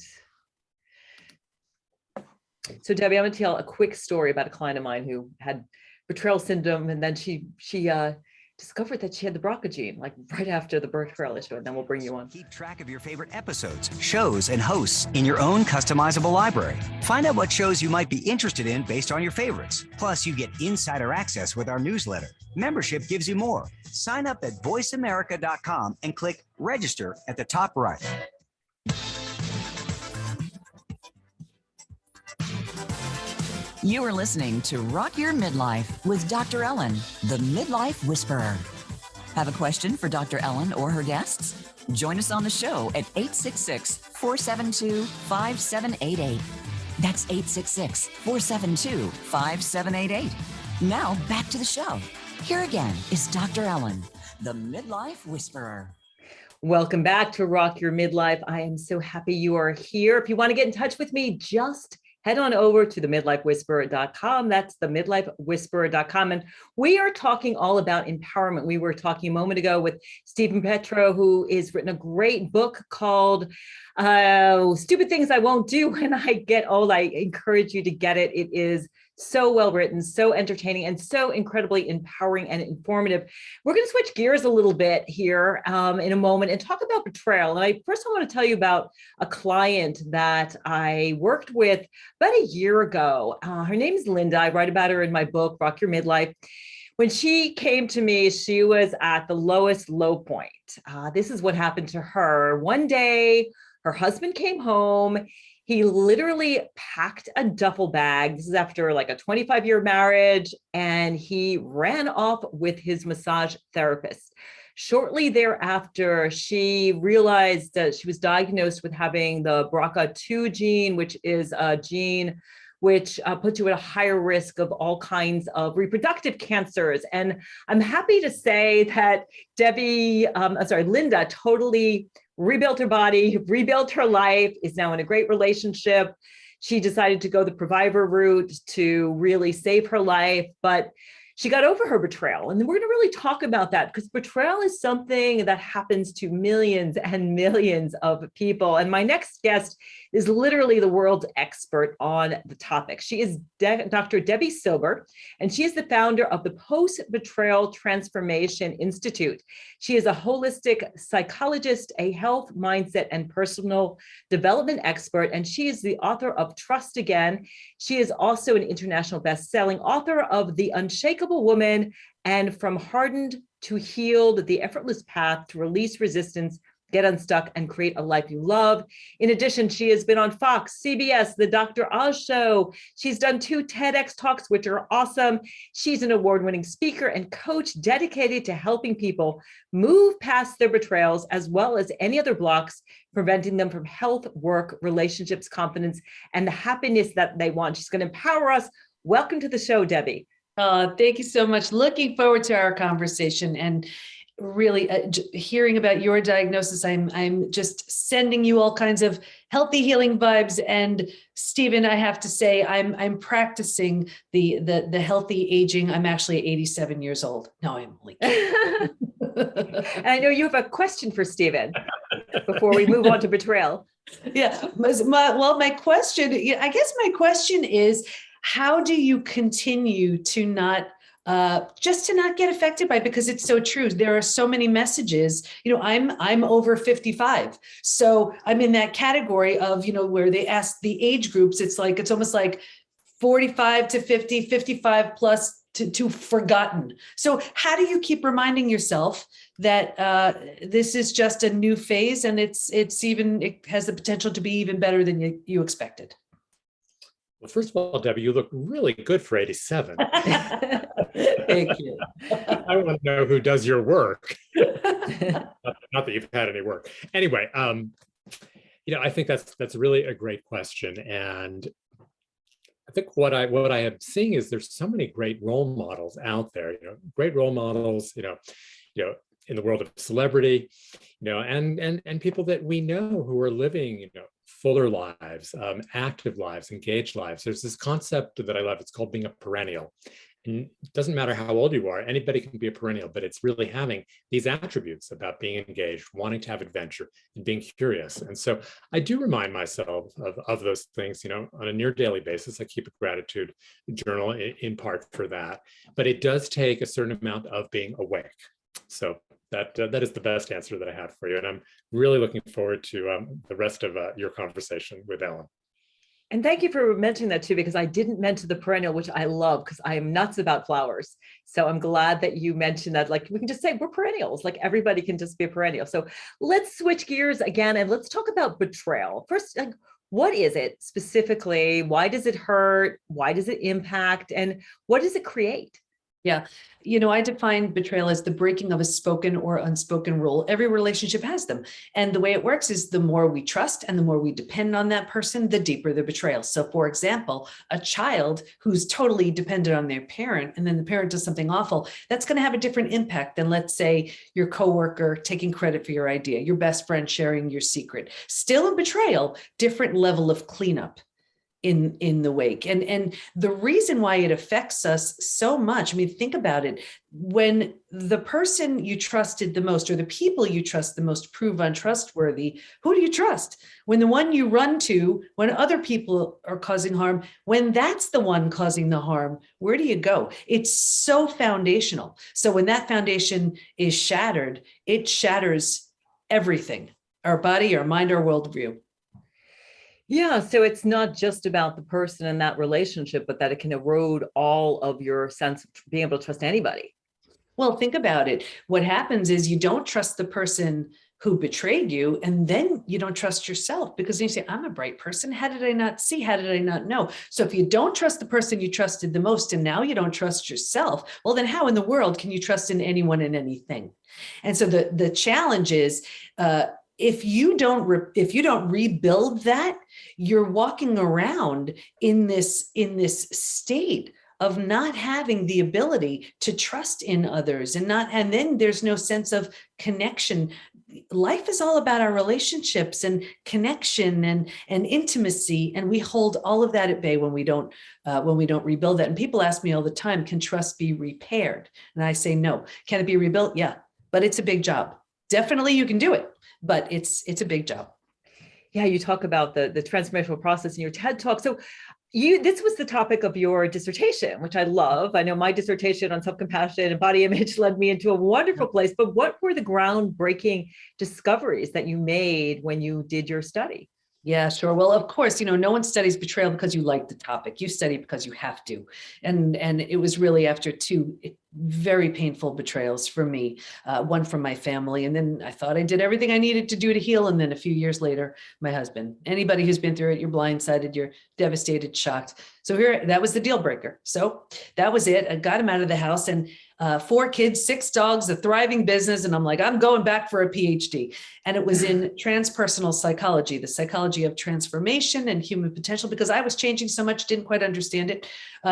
So Debbie, I'm going to tell a quick story about a client of mine who had betrayal syndrome, and then she discovered that she had the BRCA gene, like right after the betrayal issue, and then we'll bring you on. Keep track of your favorite episodes, shows, and hosts in your own customizable library. Find out what shows you might be interested in based on your favorites. Plus, you get insider access with our newsletter. Membership gives you more. Sign up at voiceamerica.com and click register at the top right. You are listening to Rock Your Midlife with Dr. Ellen, the Midlife Whisperer. Have a question for Dr. Ellen or her guests? Join us on the show at 866-472-5788. That's 866-472-5788. Now back to the show. Here again is Dr. Ellen, the Midlife Whisperer. Welcome back to Rock Your Midlife. I am so happy you are here. If you want to get in touch with me, just head on over to themidlifewhisperer.com. That's themidlifewhisperer.com. And we are talking all about empowerment. We were talking a moment ago with Stephen Petro, who has written a great book called Stupid Things I Won't Do When I Get Old. I encourage you to get it. It is so well written, so entertaining, and so incredibly empowering and informative. We're going to switch gears a little bit here in a moment and talk about betrayal. And first I want to tell you about a client that I worked with about a year ago. Her name is Linda. I write about her in my book, Rock Your Midlife. When she came to me, she was at the lowest low point. This is what happened to her. One day, her husband came home. He literally packed a duffel bag. This is after like a 25-year marriage, and he ran off with his massage therapist. shortly thereafter, she realized that she was diagnosed with having the BRCA2 gene, which is a gene which puts you at a higher risk of all kinds of reproductive cancers. And I'm happy to say that Linda totally rebuilt her body, rebuilt her life, is now in a great relationship. She decided to go the provider route to really save her life, but she got over her betrayal. And we're going to really talk about that, because betrayal is something that happens to millions and millions of people. And my next guest is literally the world's expert on the topic. She is Dr. Debbie Silber, and she is the founder of the Post-Betrayal Transformation Institute. She is a holistic psychologist, a health, mindset, and personal development expert, and she is the author of Trust Again. She is also an international best-selling author of The Unshakable Woman and From Hardened to Healed, The Effortless Path to Release Resistance, Get Unstuck, and Create a Life You Love. In addition, she has been on Fox, CBS, The Dr. Oz Show. She's done 2 TEDx talks, which are awesome. She's an award-winning speaker and coach dedicated to helping people move past their betrayals, as well as any other blocks preventing them from health, work, relationships, confidence, and the happiness that they want. She's going to empower us. Welcome to the show, Debbie. Thank you so much. Looking forward to our conversation, and really hearing about your diagnosis. I'm just sending you all kinds of healthy healing vibes. And Stephen, I have to say, I'm practicing the healthy aging. I'm actually 87 years old. No, I'm only kidding. And I know you have a question for Stephen before we move on to betrayal. Yeah. My question, I guess my question is, how do you continue to not just to not get affected by it? Because it's so true. There are so many messages. I'm over 55. So I'm in that category of, where they ask the age groups. It's almost like 45 to 50, 55 plus to forgotten. So how do you keep reminding yourself that this is just a new phase, and it has the potential to be even better than you expected? Well, first of all, Debbie, you look really good for 87. Thank you. I want to know who does your work. Not that you've had any work. Anyway, I think that's really a great question. And I think what I am seeing is there's so many great role models out there, great role models, in the world of celebrity, and people that we know who are living, fuller lives, active lives, engaged lives. There's this concept that I love. It's called being a perennial. And it doesn't matter how old you are, anybody can be a perennial, but it's really having these attributes about being engaged, wanting to have adventure, and being curious. And so I do remind myself of those things, on a near daily basis. I keep a gratitude journal in part for that, but it does take a certain amount of being awake. So that is the best answer that I have for you. And I'm really looking forward to the rest of your conversation with Ellen. And thank you for mentioning that too, because I didn't mention the perennial, which I love, because I am nuts about flowers. So I'm glad that you mentioned that. Like, we can just say we're perennials, like everybody can just be a perennial. So let's switch gears again, and let's talk about betrayal. First, what is it specifically? Why does it hurt? Why does it impact? And what does it create? Yeah. I define betrayal as the breaking of a spoken or unspoken rule. Every relationship has them. And the way it works is the more we trust and the more we depend on that person, the deeper the betrayal. So for example, a child who's totally dependent on their parent, and then the parent does something awful, that's going to have a different impact than, let's say, your coworker taking credit for your idea, your best friend sharing your secret. Still a betrayal, different level of cleanup in the wake. And the reason why it affects us so much, think about it. When the person you trusted the most, or the people you trust the most, prove untrustworthy, who do you trust? When the one you run to, when other people are causing harm, when that's the one causing the harm, where do you go? It's so foundational. So when that foundation is shattered, it shatters everything, our body, our mind, our worldview. Yeah, so it's not just about the person in that relationship, but that it can erode all of your sense of being able to trust anybody. Well, think about it. What happens is you don't trust the person who betrayed you. And then you don't trust yourself, because then you say, I'm a bright person. How did I not see? How did I not know? So if you don't trust the person you trusted the most, and now you don't trust yourself, well, then how in the world can you trust in anyone and anything? And so the challenge is, if you don't rebuild that, you're walking around in this state of not having the ability to trust in others, and then there's no sense of connection. Life is all about our relationships and connection and intimacy, and we hold all of that at bay when we don't rebuild that. And people ask me all the time, can trust be repaired? And I say no. Can it be rebuilt? Yeah, but it's a big job. Definitely you can do it, but it's a big job. Yeah, you talk about the transformational process in your TED Talk. So this was the topic of your dissertation, which I love. I know my dissertation on self-compassion and body image led me into a wonderful place, but what were the groundbreaking discoveries that you made when you did your study? Yeah, sure. Well, of course, no one studies betrayal because you like the topic. You study because you have to. And it was really after two very painful betrayals for me, one from my family. And then I thought I did everything I needed to do to heal. And then a few years later, my husband. Anybody who's been through it, you're blindsided, you're devastated, shocked. So that was the deal breaker. So that was it. I got him out of the house, and 4 kids, 6 dogs, a thriving business. And I'm like, I'm going back for a PhD. And it was in transpersonal psychology, the psychology of transformation and human potential, because I was changing so much, didn't quite understand it.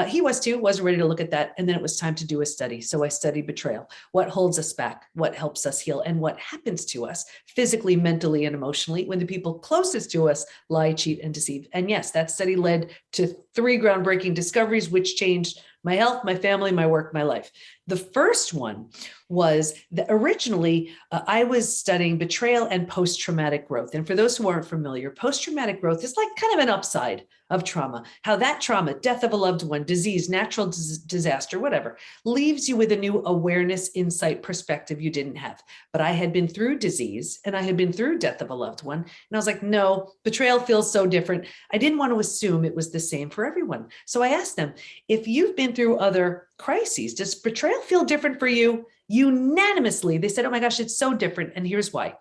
He was too, wasn't ready to look at that. And then it was time to do a study. So I studied betrayal, what holds us back, what helps us heal, and what happens to us physically, mentally, and emotionally when the people closest to us lie, cheat, and deceive. And yes, that study led to 3 groundbreaking discoveries, which changed my health, my family, my work, my life. The first one was that originally I was studying betrayal and post-traumatic growth. And for those who aren't familiar, post-traumatic growth is like kind of an upside of trauma, how that trauma, death of a loved one, disease, natural disaster, whatever, leaves you with a new awareness, insight, perspective you didn't have. But I had been through disease and I had been through death of a loved one. And I was like, no, betrayal feels so different. I didn't want to assume it was the same for everyone. So I asked them, if you've been through other crises, does betrayal feel different for you? Unanimously, they said, oh my gosh, it's so different. And here's why.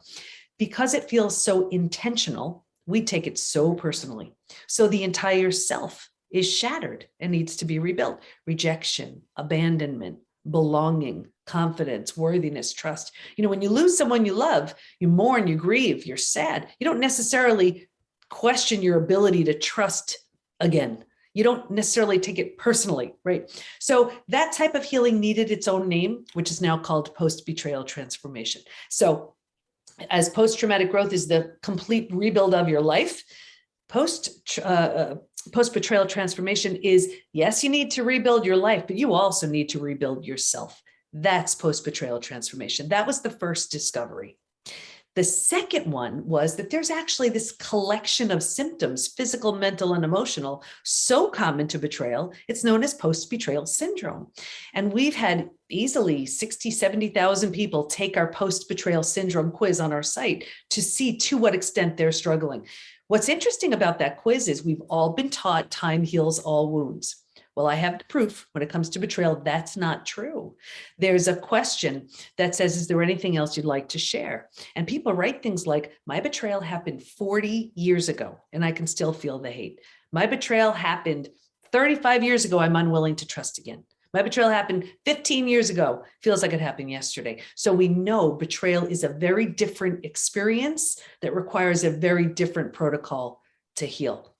Because it feels so intentional, we take it so personally. So the entire self is shattered and needs to be rebuilt. Rejection, abandonment, belonging, confidence, worthiness, trust. When you lose someone you love, you mourn, you grieve, you're sad. You don't necessarily question your ability to trust again. You don't necessarily take it personally, right? So that type of healing needed its own name, which is now called post-betrayal transformation. So as post-traumatic growth is the complete rebuild of your life, post-betrayal transformation is, yes, you need to rebuild your life, but you also need to rebuild yourself. That's post-betrayal transformation. That was the first discovery. The second one was that there's actually this collection of symptoms, physical, mental, and emotional, so common to betrayal, it's known as post-betrayal syndrome. And we've had easily 60, 70,000 people take our post-betrayal syndrome quiz on our site to see to what extent they're struggling. What's interesting about that quiz is we've all been taught time heals all wounds. Well, I have the proof when it comes to betrayal, that's not true. There's a question that says, is there anything else you'd like to share? And people write things like, my betrayal happened 40 years ago, and I can still feel the hate. My betrayal happened 35 years ago, I'm unwilling to trust again. My betrayal happened 15 years ago, feels like it happened yesterday. So we know betrayal is a very different experience that requires a very different protocol to heal.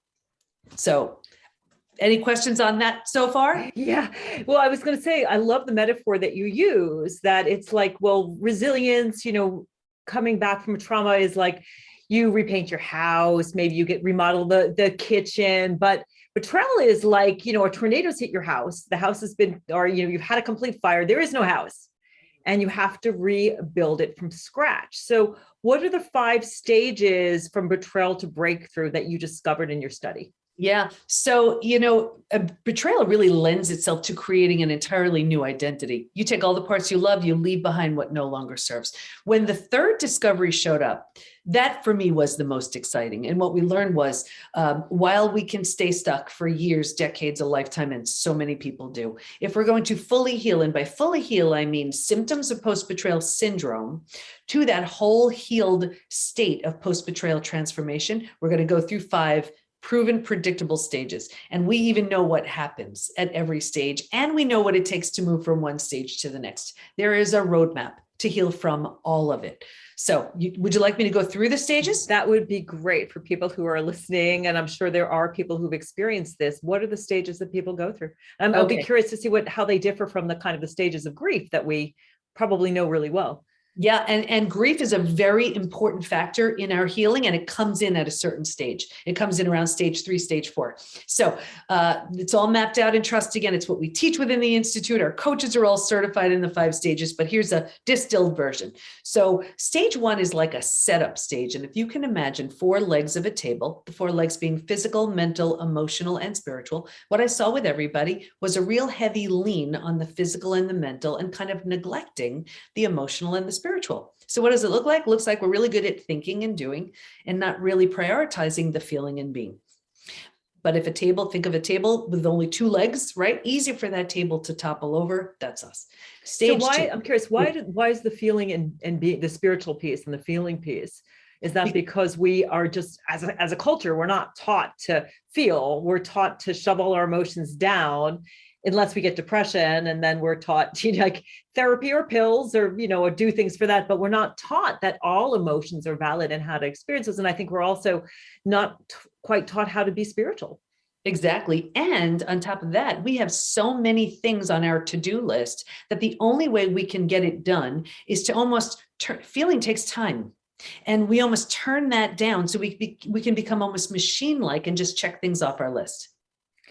So any questions on that so far? Yeah. Well, I was going to say, I love the metaphor that you use, that it's like, well, resilience, coming back from trauma is like you repaint your house, maybe you remodel the kitchen, but betrayal is like, a tornado's hit your house. The house has been, or, you've had a complete fire. There is no house and you have to rebuild it from scratch. So what are the 5 stages from betrayal to breakthrough that you discovered in your study? Yeah. So, a betrayal really lends itself to creating an entirely new identity. You take all the parts you love, you leave behind what no longer serves. When the third discovery showed up, that for me was the most exciting. And what we learned was while we can stay stuck for years, decades, a lifetime, and so many people do, if we're going to fully heal, and by fully heal, I mean symptoms of post-betrayal syndrome to that whole healed state of post-betrayal transformation, we're going to go through 5 proven predictable stages. And we even know what happens at every stage. And we know what it takes to move from one stage to the next. There is a roadmap to heal from all of it. So would you like me to go through the stages? That would be great for people who are listening. And I'm sure there are people who've experienced this. What are the stages that people go through? I'll be curious to see how they differ from the kind of the stages of grief that we probably know really well. Yeah. And grief is a very important factor in our healing, and it comes in at a certain stage. It comes in around stage 3, stage 4. So it's all mapped out in trust. Again, it's what we teach within the Institute. Our coaches are all certified in the 5 stages, but here's a distilled version. So stage 1 is like a setup stage. And if you can imagine 4 legs of a table, the 4 legs being physical, mental, emotional, and spiritual, what I saw with everybody was a real heavy lean on the physical and the mental, and kind of neglecting the emotional and the spiritual. So what does it look like? It looks like we're really good at thinking and doing, and not really prioritizing the feeling and being. But if think of a table with only 2 legs, right? Easy for that table to topple over. That's us. Stage 2. I'm curious, why is the feeling and being the spiritual piece and the feeling piece? Is that because we are just, as a culture, we're not taught to feel, we're taught to shove all our emotions down, unless we get depression, and then we're taught like therapy or pills or do things for that, but we're not taught that all emotions are valid and how to experience those. And I think we're also not quite taught how to be spiritual. Exactly. And on top of that, we have so many things on our to-do list that the only way we can get it done is to almost feeling takes time. And we almost turn that down so we can become almost machine-like and just check things off our list.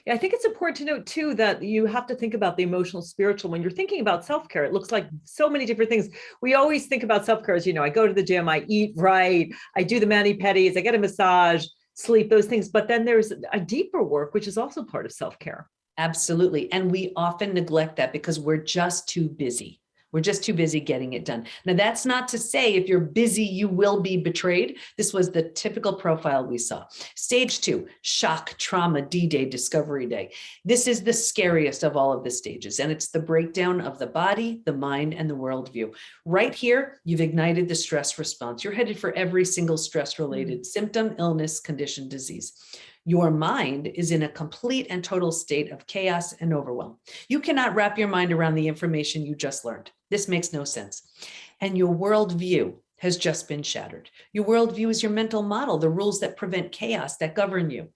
I think it's important to note too, that you have to think about the emotional, spiritual. When you're thinking about self-care, it looks like so many different things. We always think about self-care as, I go to the gym, I eat right, I do the mani-pedis, I get a massage, sleep, those things. But then there's a deeper work, which is also part of self-care. Absolutely. And we often neglect that because we're just too busy. We're just too busy getting it done. Now, that's not to say if you're busy, you will be betrayed. This was the typical profile we saw. Stage 2, shock, trauma, D-Day, discovery day. This is the scariest of all of the stages. And it's the breakdown of the body, the mind, and the worldview. Right here, you've ignited the stress response. You're headed for every single stress-related symptom, illness, condition, disease. Your mind is in a complete and total state of chaos and overwhelm. You cannot wrap your mind around the information you just learned. This makes no sense. And your worldview has just been shattered. Your worldview is your mental model, the rules that prevent chaos, that govern you.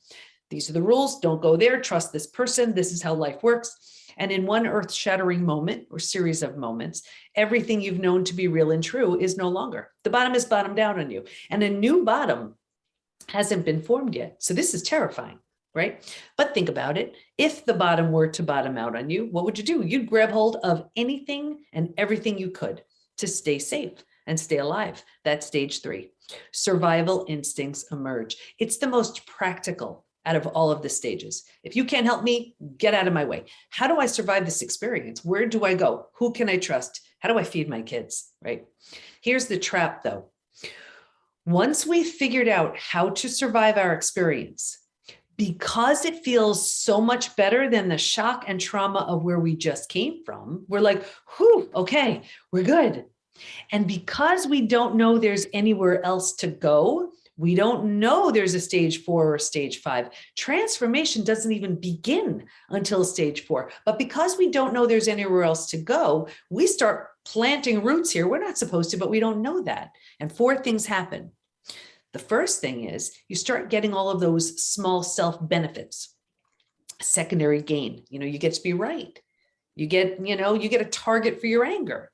These are the rules. Don't go there. Trust this person. This is how life works. And in one earth-shattering moment or series of moments, everything you've known to be real and true is no longer. The bottom is bottomed out on you. And a new bottom hasn't been formed yet. So this is terrifying, right? But think about it. If the bottom were to bottom out on you, what would you do? You'd grab hold of anything and everything you could to stay safe and stay alive. That's stage 3. Survival instincts emerge. It's the most practical out of all of the stages. If you can't help me, get out of my way. How do I survive this experience? Where do I go? Who can I trust? How do I feed my kids, right? Here's the trap though. Once we've figured out how to survive our experience, because it feels so much better than the shock and trauma of where we just came from, we're like, whew, okay, we're good. And because we don't know there's anywhere else to go, we don't know there's a stage 4 or stage 5. Transformation doesn't even begin until stage 4. But because we don't know there's anywhere else to go, we start planting roots here. We're not supposed to, but we don't know that. And 4 things happen. The first thing is you start getting all of those small self benefits, secondary gain. You get to be right. You get a target for your anger.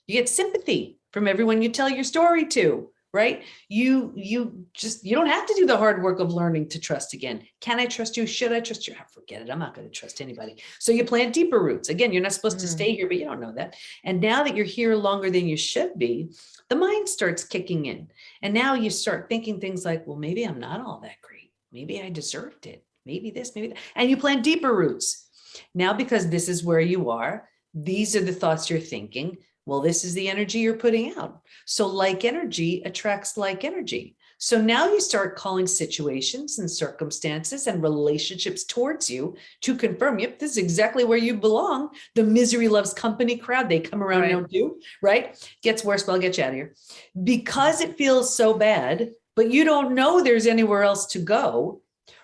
You get sympathy from everyone you tell your story to, right? You don't have to do the hard work of learning to trust again. Can I trust you? Should I trust you? Forget it. I'm not going to trust anybody. So you plant deeper roots. Again, you're not supposed to stay here, but you don't know that. And now that you're here longer than you should be, the mind starts kicking in. And now you start thinking things like, well, maybe I'm not all that great. Maybe I deserved it. maybe this, maybe that. And you plant deeper roots. Now, because this is where you are, these are the thoughts you're thinking. Well, this is the energy you're putting out. So like energy attracts like energy. So now you start calling situations and circumstances and relationships towards you to confirm, yep, this is exactly where you belong. The misery loves company crowd. They come around now too, right? Gets worse, well, I'll get you out of here. Because it feels so bad, but you don't know there's anywhere else to go.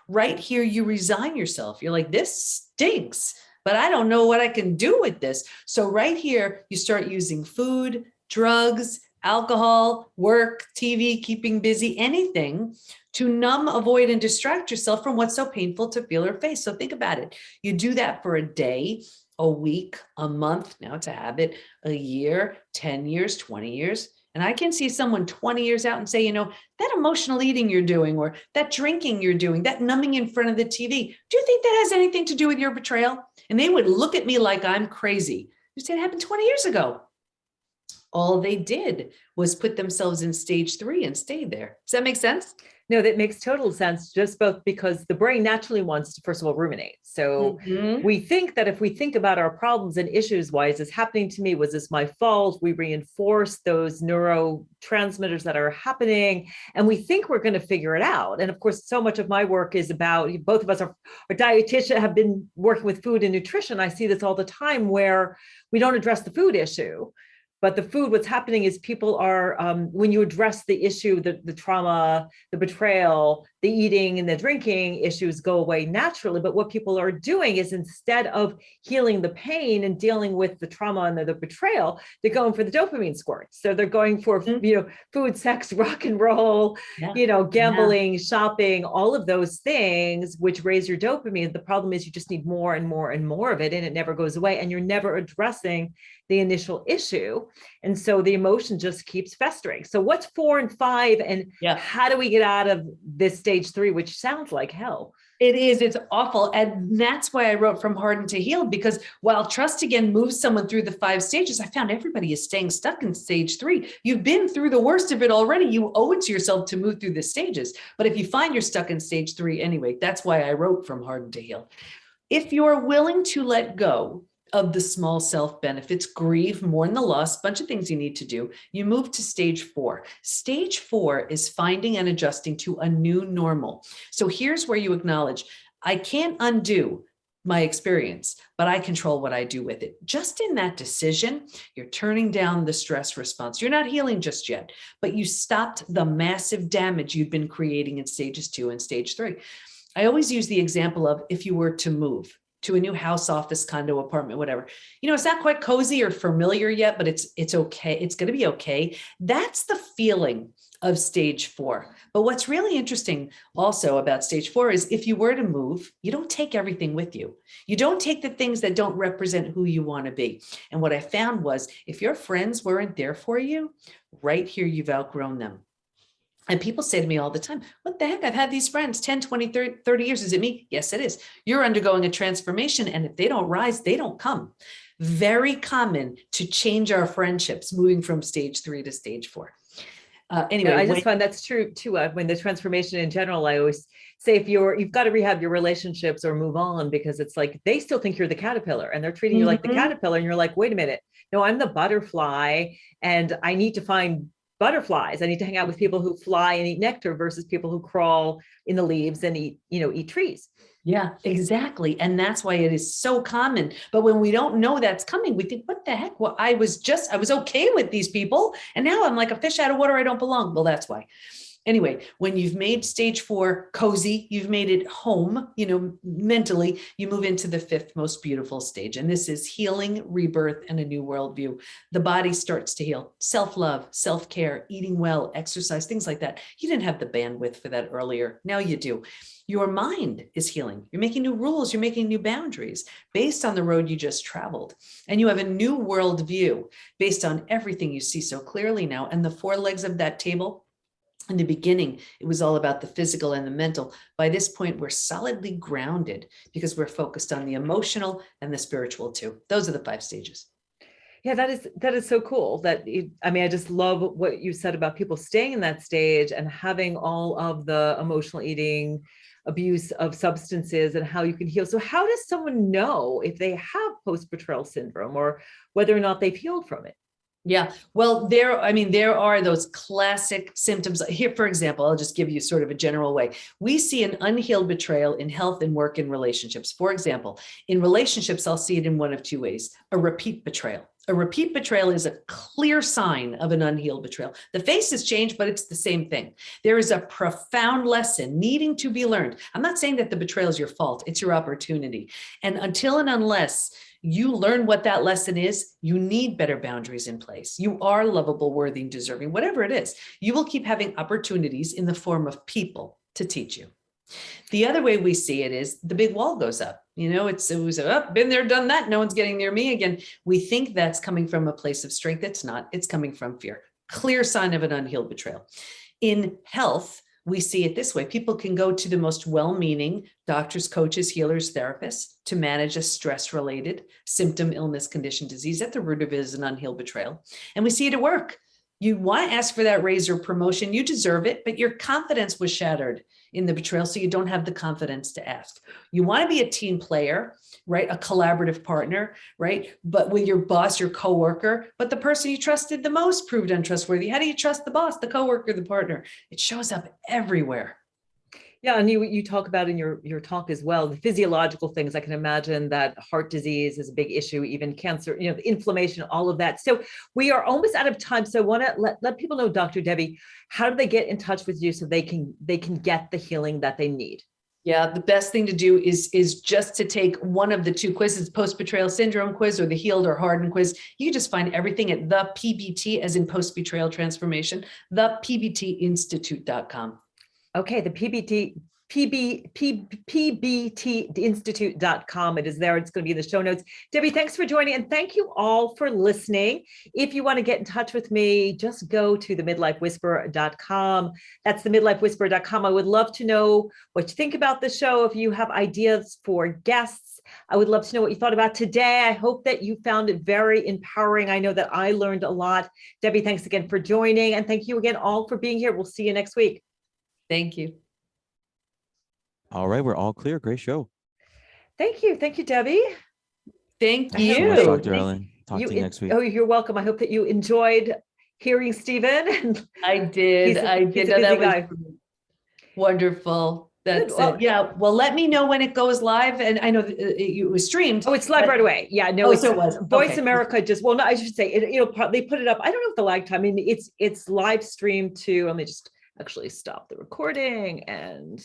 Right here, you resign yourself. You're like, this stinks, but I don't know what I can do with this. So right here, you start using food, drugs, alcohol, work, TV, keeping busy, anything to numb, avoid, and distract yourself from what's so painful to feel or face. So think about it. You do that for a day, a week, a month. Now it's a habit, a year, 10 years, 20 years. And I can see someone 20 years out and say, that emotional eating you're doing, or that drinking you're doing, that numbing in front of the TV, do you think that has anything to do with your betrayal? And they would look at me like I'm crazy. You say it happened 20 years ago. All they did was put themselves in stage 3 and stay there. Does that make sense? No, that makes total sense, just both because the brain naturally wants to, first of all, ruminate. So we think that if we think about our problems and issues, why is this happening to me? Was this my fault? We reinforce those neurotransmitters that are happening, and we think we're going to figure it out. And of course, so much of my work is about, both of us are dietitians, have been working with food and nutrition. I see this all the time where we don't address the food issue. But the food, what's happening is people are, when you address the issue, the trauma, the betrayal, the eating and the drinking issues go away naturally. But what people are doing is, instead of healing the pain and dealing with the trauma and the betrayal, they're going for the dopamine squirt. So they're going for, food, sex, rock and roll, gambling, shopping, all of those things, which raise your dopamine. The problem is you just need more and more and more of it, and it never goes away. And you're never addressing the initial issue. And so the emotion just keeps festering. So what's 4 and 5, and how do we get out of this stage 3, which sounds like hell? It is. It's awful. And that's why I wrote From Hardened to Healed, because while trust again moves someone through the 5 stages, I found everybody is staying stuck in stage 3. You've been through the worst of it already. You owe it to yourself to move through the stages. But if you find you're stuck in stage 3 anyway, that's why I wrote From Hardened to Healed. If you're willing to let go of the small self benefits, grieve, mourn the loss, bunch of things you need to do, you move to stage 4. Stage 4 is finding and adjusting to a new normal. So here's where you acknowledge, I can't undo my experience, but I control what I do with it. Just in that decision, you're turning down the stress response. You're not healing just yet, but you stopped the massive damage you've been creating in stages 2 and stage 3. I always use the example of, if you were to move to a new house, office, condo, apartment, whatever. It's not quite cozy or familiar yet, but it's okay. It's going to be okay. That's the feeling of stage 4. But what's really interesting also about stage 4 is, if you were to move, you don't take everything with you. You don't take the things that don't represent who you want to be. And what I found was, if your friends weren't there for you, right here, you've outgrown them. And people say to me all the time, what the heck? I've had these friends 10, 20, 30 years. Is it me? Yes, it is. You're undergoing a transformation. And if they don't rise, they don't come. Very common to change our friendships, moving from stage 3 to stage 4. Anyway, I just find that's true too. When the transformation in general, I always say, if you've got to rehab your relationships or move on, because it's like, they still think you're the caterpillar and they're treating you like the caterpillar. And you're like, wait a minute. No, I'm the butterfly, and I need to find butterflies. I need to hang out with people who fly and eat nectar versus people who crawl in the leaves and eat trees. Yeah, exactly. And that's why it is so common. But when we don't know that's coming, we think, what the heck? Well, I was okay with these people, and now I'm like a fish out of water. I don't belong. Well, that's why. Anyway, when you've made stage 4 cozy, you've made it home, mentally, you move into the 5th most beautiful stage. And this is healing, rebirth, and a new worldview. The body starts to heal. Self-love, self-care, eating well, exercise, things like that. You didn't have the bandwidth for that earlier. Now you do. Your mind is healing. You're making new rules. You're making new boundaries based on the road you just traveled. And you have a new worldview based on everything you see so clearly now. And the 4 legs of that table, in the beginning, it was all about the physical and the mental. By this point, we're solidly grounded because we're focused on the emotional and the spiritual too. Those are the 5 stages. Yeah, that is so cool. I mean, I just love what you said about people staying in that stage and having all of the emotional eating, abuse of substances, and how you can heal. So how does someone know if they have post-betrayal syndrome or whether or not they've healed from it? Yeah. Well, there are those classic symptoms. Here, for example, I'll just give you sort of a general way. We see an unhealed betrayal in health and work and relationships. For example, in relationships, I'll see it in one of two ways: a repeat betrayal. A repeat betrayal is a clear sign of an unhealed betrayal. The face has changed, but it's the same thing. There is a profound lesson needing to be learned. I'm not saying that the betrayal is your fault. It's your opportunity. And until and unless you learn what that lesson is, you need better boundaries in place. You are lovable, worthy, deserving, whatever it is. You will keep having opportunities in the form of people to teach you. The other way we see it is the big wall goes up. It was been there, done that. No one's getting near me again. We think that's coming from a place of strength. It's not. It's coming from fear. Clear sign of an unhealed betrayal. In health, we see it this way. People can go to the most well-meaning doctors, coaches, healers, therapists to manage a stress-related symptom, illness, condition, disease. At the root of it is an unhealed betrayal. And we see it at work. You want to ask for that raise or promotion. You deserve it, but your confidence was shattered in the betrayal, so you don't have the confidence to ask. You want to be a team player, right? A collaborative partner, right? But with your boss, your coworker, but the person you trusted the most proved untrustworthy. How do you trust the boss, the coworker, the partner? It shows up everywhere. Yeah, and you talk about in your talk as well, the physiological things. I can imagine that heart disease is a big issue, even cancer, the inflammation, all of that. So we are almost out of time. So I want to let people know, Dr. Debbie, how do they get in touch with you so they can get the healing that they need? Yeah, the best thing to do is just to take one of the two quizzes, post-betrayal syndrome quiz or the healed or hardened quiz. You can just find everything at the PBT, as in post-betrayal transformation, thepbtinstitute.com. Okay, the pbtinstitute.com. It is there. It's going to be in the show notes. Debbie, thanks for joining. And thank you all for listening. If you want to get in touch with me, just go to themidlifewhisperer.com. That's themidlifewhisperer.com. I would love to know what you think about the show. If you have ideas for guests, I would love to know what you thought about today. I hope that you found it very empowering. I know that I learned a lot. Debbie, thanks again for joining. And thank you again all for being here. We'll see you next week. Thank you. All right, we're all clear. Great show. Thank you. Thank you, Debbie. Thank you. you. So much, Dr. Ellen. Talk to you next week. Oh, you're welcome. I hope that you enjoyed hearing Stephen. I did. He's a busy guy. Wonderful. That's Good. it. Yeah. Well, let me know when it goes live. And I know it was streamed. Oh, it's live right away. Yeah. No, so it was. Voice Okay. America I should say it'll probably put it up. I don't know if the lag time. I mean, it's live streamed to. Let me just actually stop the recording and